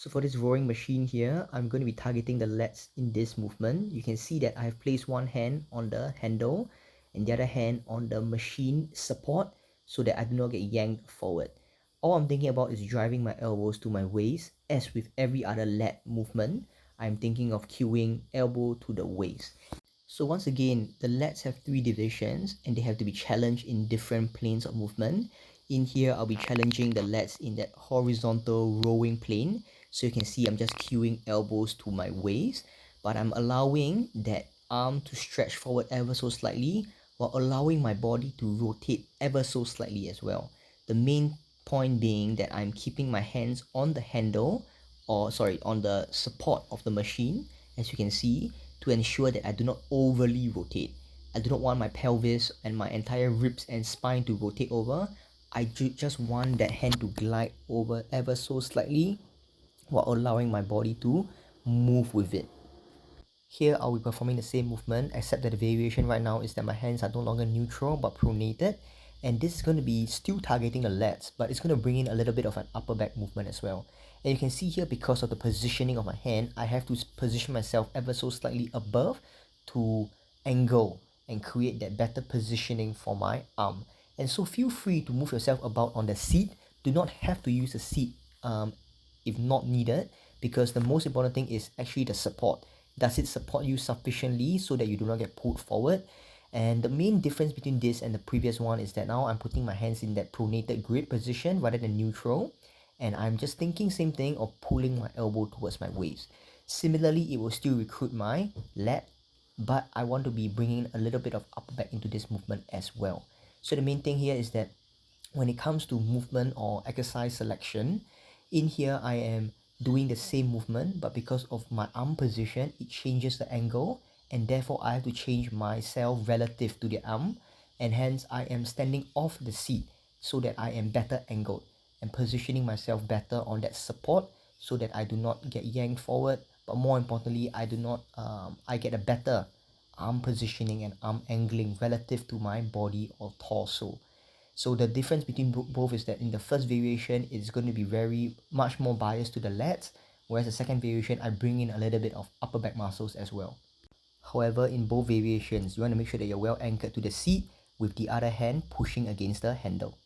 So for this rowing machine here, I'm going to be targeting the lats in this movement. You can see that I have placed one hand on the handle and the other hand on the machine support so that I do not get yanked forward. All I'm thinking about is driving my elbows to my waist. As with every other lat movement, I'm thinking of cueing elbow to the waist. So once again, the lats have three divisions and they have to be challenged in different planes of movement. In here, I'll be challenging the lats in that horizontal rowing plane. So you can see I'm just cueing elbows to my waist, but I'm allowing that arm to stretch forward ever so slightly while allowing my body to rotate ever so slightly as well. The main point being that I'm keeping my hands on the handle, or sorry, on the support of the machine, as you can see, to ensure that I do not overly rotate. I do not want my pelvis and my entire ribs and spine to rotate over. I just want that hand to glide over ever so slightly while allowing my body to move with it. Here I'll be performing the same movement, except that the variation right now is that my hands are no longer neutral but pronated, and this is going to be still targeting the lats, but it's going to bring in a little bit of an upper back movement as well. And you can see here, because of the positioning of my hand, I have to position myself ever so slightly above to angle and create that better positioning for my arm. And so feel free to move yourself about on the seat. Do not have to use the seat if not needed, because the most important thing is actually the support. Does it support you sufficiently so that you do not get pulled forward? And the main difference between this and the previous one is that now I'm putting my hands in that pronated grip position rather than neutral, and I'm just thinking same thing of pulling my elbow towards my waist. Similarly, it will still recruit my lat, but I want to be bringing a little bit of upper back into this movement as well. So the main thing here is that when it comes to movement or exercise selection, in here I am doing the same movement, but because of my arm position, it changes the angle, and therefore I have to change myself relative to the arm, and hence I am standing off the seat so that I am better angled and positioning myself better on that support so that I do not get yanked forward, but more importantly, I get a better arm positioning and arm angling relative to my body or torso. So the difference between both is that in the first variation, it's going to be very much more biased to the lats, whereas the second variation, I bring in a little bit of upper back muscles as well. However, in both variations, you want to make sure that you're well anchored to the seat with the other hand pushing against the handle.